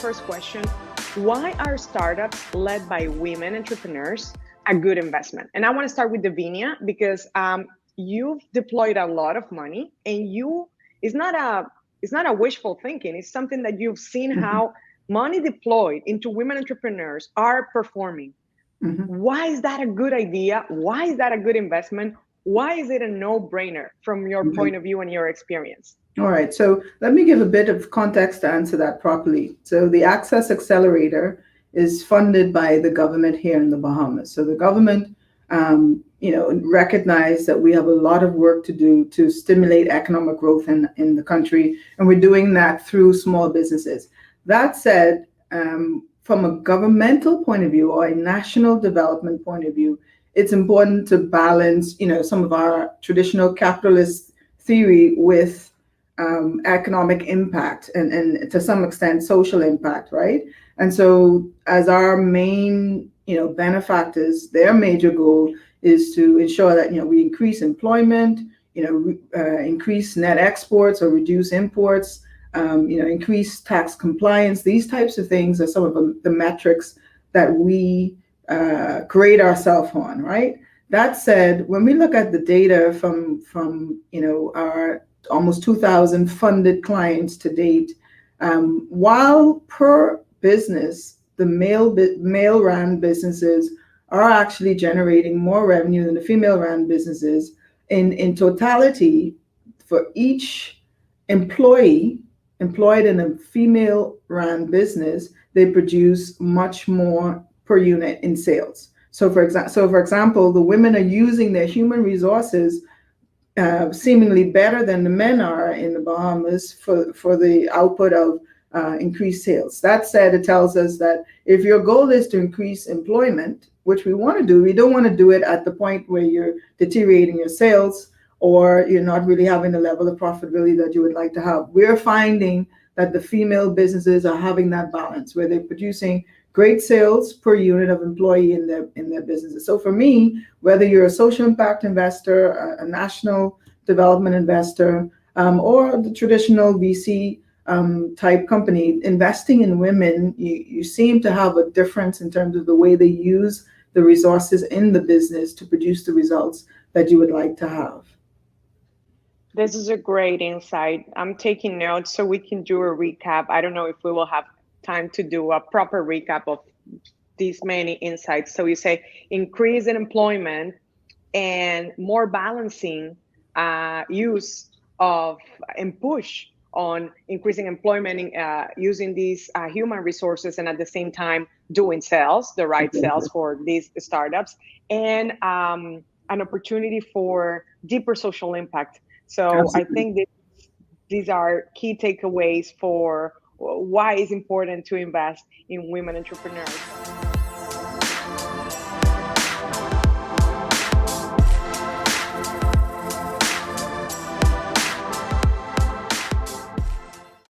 first question. Why are startups led by women entrepreneurs a good investment? And I want to start with Davinia because you've deployed a lot of money, and it's not a wishful thinking. It's something that you've seen how money deployed into women entrepreneurs are performing. Why is that a good idea? Why is that a good investment? Why is it a no-brainer from your point of view and your experience? All right, so let me give a bit of context to answer that properly. So the Access Accelerator is funded by the government here in the Bahamas. So the government, recognize that we have a lot of work to do to stimulate economic growth in the country, and we're doing that through small businesses. That said, from a governmental point of view or a national development point of view, it's important to balance, some of our traditional capitalist theory with economic impact and to some extent social impact, right? And so as our main benefactors, their major goal is to ensure that we increase employment, increase net exports or reduce imports, increase tax compliance. These types of things are some of the metrics that we grade ourselves on, right? That said, when we look at the data from our almost 2,000 funded clients to date, while per business, the male-run businesses are actually generating more revenue than the female-run businesses. In totality, for each employee employed in a female-run business, they produce much more per unit in sales. So for example, the women are using their human resources seemingly better than the men are in the Bahamas for the output of increased sales. That said, it tells us that if your goal is to increase employment, which we want to do, we don't want to do it at the point where you're deteriorating your sales or you're not really having the level of profitability that you would like to have. We're finding that the female businesses are having that balance where they're producing great sales per unit of employee in their businesses. So for me, whether you're a social impact investor, a national development investor, or the traditional VC type company, investing in women, you seem to have a difference in terms of the way they use the resources in the business to produce the results that you would like to have. This is a great insight. I'm taking notes so we can do a recap. I don't know if we will have time to do a proper recap of these many insights. So you say increase in employment and more balancing use of and push on increasing employment, using these human resources, and at the same time doing sales, the right sales for these startups, and an opportunity for deeper social impact. So absolutely. I think these are key takeaways for why it's important to invest in women entrepreneurs.